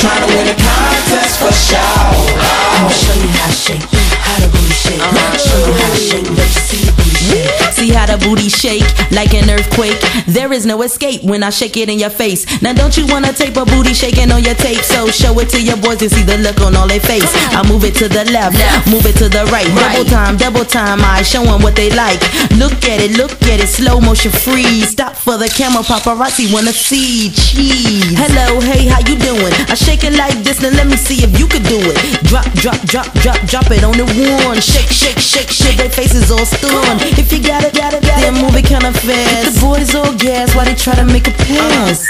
trying to win a contest for sure. I'ma show you how to shake, how the booty shake. Show you how to shake, let you see the booty shake. See how the booty shake like an earthquake. There is no escape when I shake it in your face. Now don't you wanna tape a booty shaking on your tape? So show it to your boys and see the look on all their face. I move it to the left, move it to the right. Double time, I show them what they like. Look at it, slow motion freeze. Stop for the camera, paparazzi wanna see. Cheese. Hello, hey, how you doing? I shake it like this, now let me see if you could do it. Drop it on the one. Shake, their faces all stunned. If you got it, then move it kinda fast. The boys all gas while they try to make a pass.